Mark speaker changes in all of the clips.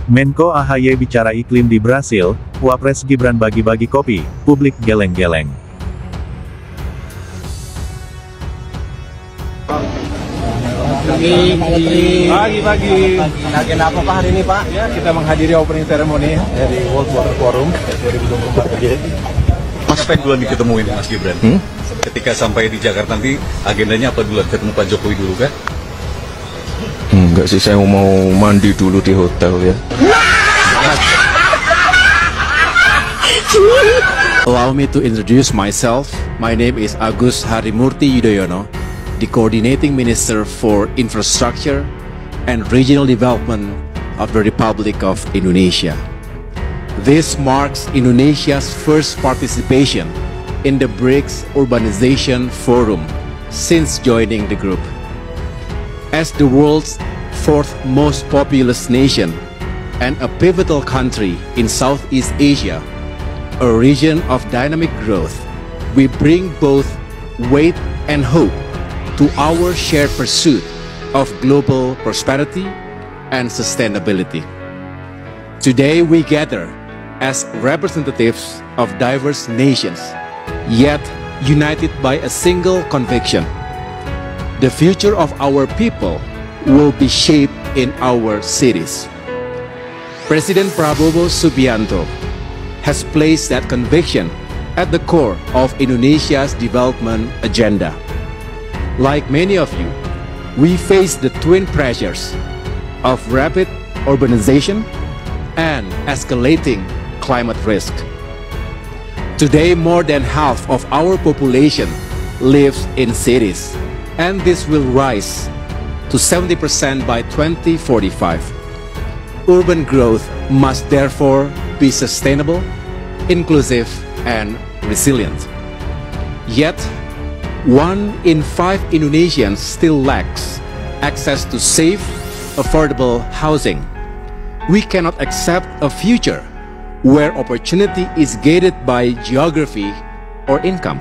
Speaker 1: Menko AHY bicara iklim di Brasil, Wapres Gibran bagi-bagi kopi, publik geleng-geleng.
Speaker 2: Pagi. Agenda apa Pak hari ini Pak? Ya, kita menghadiri opening ceremony dari World Water Forum 2024.
Speaker 3: Mas, apa yang duluan diketemuin Mas Gibran? Ketika sampai di Jakarta nanti agendanya apa duluan? Ketemu Pak Jokowi dulu kan?
Speaker 4: Enggak sih, saya mau mandi dulu di hotel ya.
Speaker 5: Allow me to introduce myself. My name is Agus Harimurti Yudhoyono, the Coordinating Minister for Infrastructure and Regional Development of the Republic of Indonesia. This marks Indonesia's first participation in the BRICS Urbanization Forum since joining the group. As the world's fourth most populous nation and a pivotal country in Southeast Asia, a region of dynamic growth, we bring both weight and hope to our shared pursuit of global prosperity and sustainability. Today we gather as representatives of diverse nations, yet united by a single conviction. The future of our people will be shaped in our cities. President Prabowo Subianto has placed that conviction at the core of Indonesia's development agenda. Like many of you, we face the twin pressures of rapid urbanization and escalating climate risk. Today, more than half of our population lives in cities, and this will rise to 70% by 2045. Urban growth must therefore be sustainable, inclusive, and resilient. Yet, 1 in 5 Indonesians still lacks access to safe, affordable housing. We cannot accept a future where opportunity is gated by geography or income.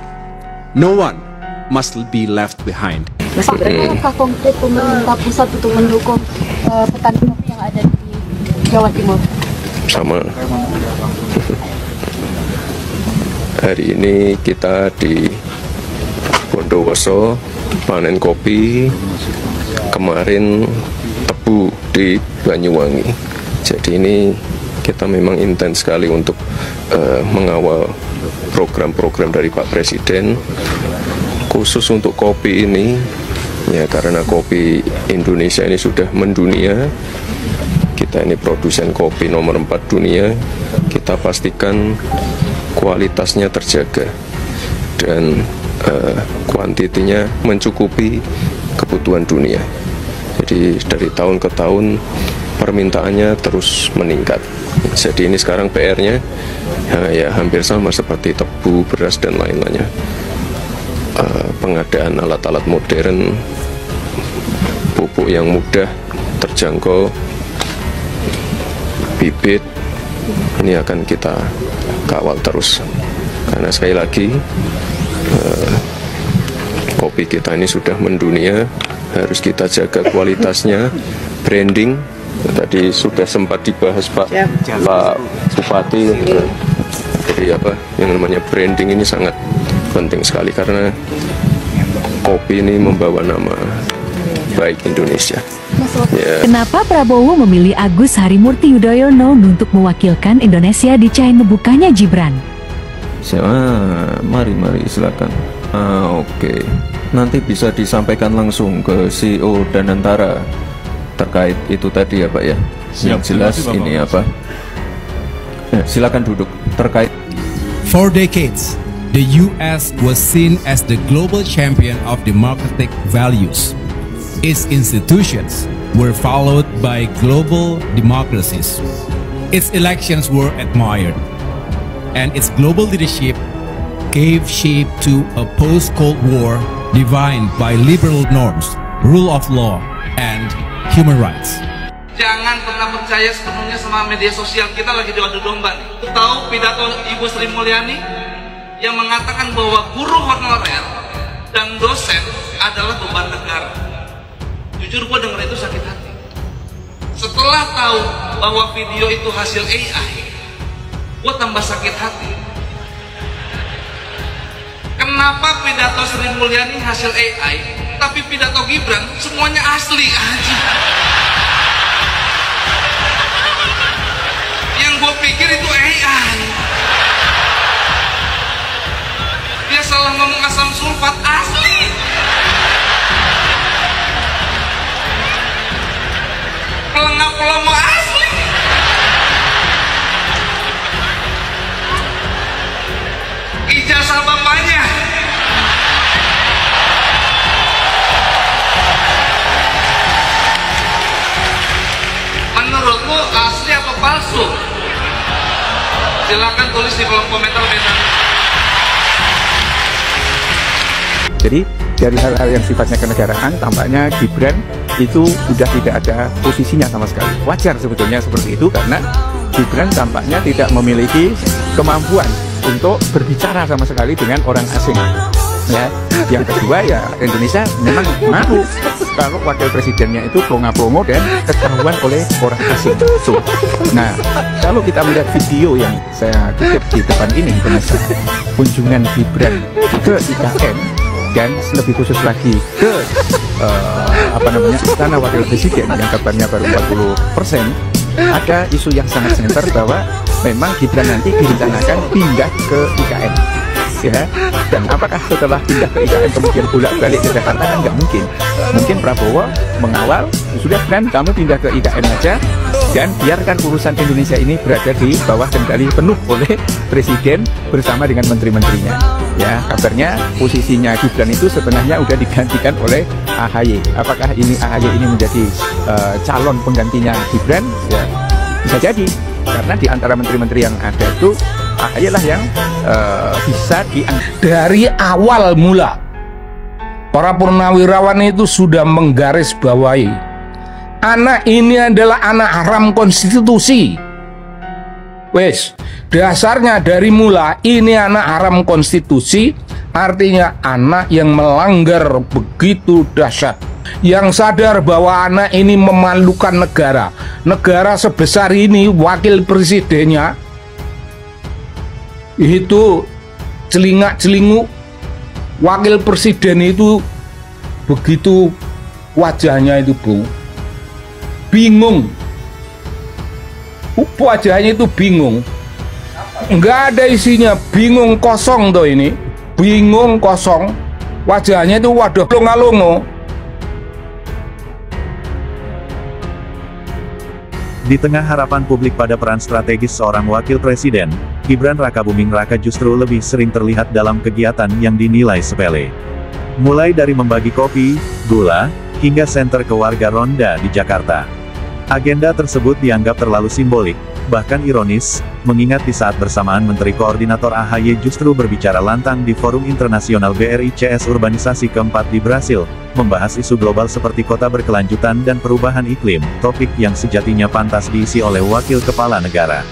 Speaker 5: No one must be left behind.
Speaker 6: Mas Gibran, apakah konkret pemerintah pusat untuk mendukung petani kopi yang ada di Jawa Timur?
Speaker 4: Sama. Hari ini kita di Bondowoso panen kopi, kemarin tebu di Banyuwangi. Jadi ini kita memang intens sekali untuk mengawal program-program dari Pak Presiden. Khusus untuk kopi ini, ya karena kopi Indonesia ini sudah mendunia, kita ini produsen kopi nomor 4 dunia, kita pastikan kualitasnya terjaga dan kuantitinya mencukupi kebutuhan dunia. Jadi dari tahun ke tahun permintaannya terus meningkat. Jadi ini sekarang PR-nya ya hampir sama seperti tebu, beras dan lain-lainnya. Pengadaan alat-alat modern, pupuk yang mudah terjangkau, bibit, ini akan kita kawal terus. Karena sekali lagi kopi kita ini sudah mendunia, harus kita jaga kualitasnya, branding. Tadi sudah sempat dibahas Pak Bupati. Jadi apa yang namanya branding ini sangat penting sekali karena kopi ini membawa nama baik Indonesia. Ya.
Speaker 7: Kenapa Prabowo memilih Agus Harimurti Yudhoyono untuk mewakilkan Indonesia di cain membukanya Gibran?
Speaker 4: Mari silakan. Oke. Nanti bisa disampaikan langsung ke CEO Danantara terkait itu tadi ya Pak ya. Yang jelas ini apa? Ya, silakan duduk terkait.
Speaker 8: For decades, the U.S. was seen as the global champion of democratic values. Its institutions were followed by global democracies. Its elections were admired, and its global leadership gave shape to a post-Cold War defined by liberal norms, rule of law, and human rights.
Speaker 9: Jangan pernah percaya sepenuhnya sama media sosial, kita lagi diadu domba nih. Tahu pidato Ibu Sri Mulyani yang mengatakan bahwa guru honorer dan dosen adalah beban negara. Jujur gua denger itu sakit hati. Setelah tahu bahwa video itu hasil AI, gue tambah sakit hati. Kenapa pidato Sri Mulyani hasil AI, tapi pidato Gibran semuanya asli aja? Yang gue pikir itu AI. Dia salah ngomong asam sulfat asli. Pelengap pelomo asli. Ijazah bapaknya. Menurut lo asli apa palsu? Silakan tulis di kolom komentar besok.
Speaker 10: Jadi dari hal-hal yang sifatnya kenegaraan, tampaknya Gibran itu sudah tidak ada posisinya sama sekali. Wajar sebetulnya seperti itu, karena Gibran tampaknya tidak memiliki kemampuan untuk berbicara sama sekali dengan orang asing. Ya, yang kedua ya Indonesia memang malu kalau wakil presidennya itu plonga-plongo dan ketahuan oleh orang asing. So, nah, kalau kita melihat video yang saya kutip di depan ini, pemirsa, kunjungan Gibran ke IKN dan lebih khusus lagi ke istana wakil presiden yang kabarnya baru 40%, ada isu yang sangat senter bahwa memang Gibran nanti direncanakan pindah ke IKN. Ya, dan apakah setelah pindah ke IKN kemudian bolak-balik ke Jakarta? Kan nggak mungkin. Mungkin Prabowo mengawal, sudah kan kamu pindah ke IKN aja dan biarkan urusan Indonesia ini berada di bawah kendali penuh oleh Presiden bersama dengan menteri-menterinya. Ya, kabarnya posisinya Gibran itu sebenarnya udah digantikan oleh AHY. Apakah ini AHY ini menjadi calon penggantinya Gibran? Ya, bisa jadi, karena di antara menteri-menteri yang ada itu AHY lah yang bisa
Speaker 11: dari awal mula para purnawirawan itu sudah menggarisbawahi anak ini adalah anak haram konstitusi. Wes, dasarnya dari mula ini anak haram konstitusi, artinya anak yang melanggar begitu dahsyat, yang sadar bahwa anak ini memalukan negara. Negara sebesar ini, wakil presidennya itu celingak-celinguk. Wakil presiden itu begitu wajahnya itu bingung, wajahnya itu bingung, nggak ada isinya, bingung kosong tuh ini, bingung kosong, wajahnya itu waduh longo-longo.
Speaker 1: Di tengah harapan publik pada peran strategis seorang wakil presiden, Gibran Rakabuming Raka justru lebih sering terlihat dalam kegiatan yang dinilai sepele. Mulai dari membagi kopi, gula, hingga senter ke warga ronda di Jakarta. Agenda tersebut dianggap terlalu simbolik, bahkan ironis, mengingat di saat bersamaan Menteri Koordinator AHY justru berbicara lantang di Forum Internasional BRICS Urbanisasi keempat di Brasil, membahas isu global seperti kota berkelanjutan dan perubahan iklim, topik yang sejatinya pantas diisi oleh wakil kepala negara.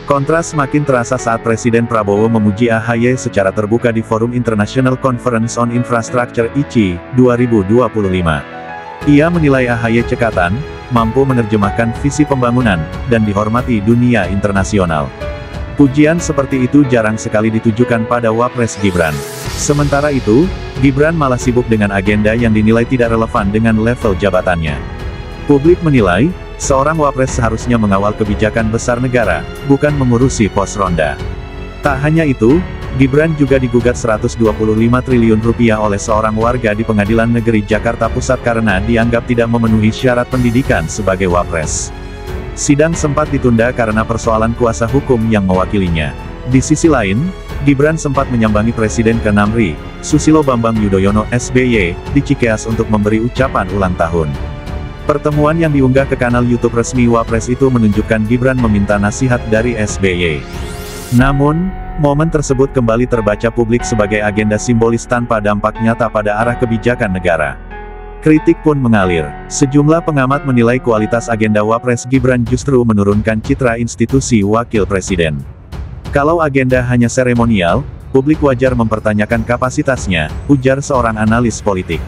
Speaker 1: Kontras makin terasa saat Presiden Prabowo memuji AHY secara terbuka di Forum International Conference on Infrastructure ICI 2025. Ia menilai AHY cekatan, mampu menerjemahkan visi pembangunan, dan dihormati dunia internasional. Pujian seperti itu jarang sekali ditujukan pada Wapres Gibran. Sementara itu, Gibran malah sibuk dengan agenda yang dinilai tidak relevan dengan level jabatannya. Publik menilai, seorang Wapres seharusnya mengawal kebijakan besar negara, bukan mengurusi pos ronda. Tak hanya itu, Gibran juga digugat 125 triliun rupiah oleh seorang warga di Pengadilan Negeri Jakarta Pusat karena dianggap tidak memenuhi syarat pendidikan sebagai Wapres. Sidang sempat ditunda karena persoalan kuasa hukum yang mewakilinya. Di sisi lain, Gibran sempat menyambangi Presiden ke-6 RI, Susilo Bambang Yudhoyono SBY, di Cikeas untuk memberi ucapan ulang tahun. Pertemuan yang diunggah ke kanal YouTube resmi Wapres itu menunjukkan Gibran meminta nasihat dari SBY. Namun, momen tersebut kembali terbaca publik sebagai agenda simbolis tanpa dampak nyata pada arah kebijakan negara. Kritik pun mengalir. Sejumlah pengamat menilai kualitas agenda Wapres Gibran justru menurunkan citra institusi wakil presiden. Kalau agenda hanya seremonial, publik wajar mempertanyakan kapasitasnya, ujar seorang analis politik.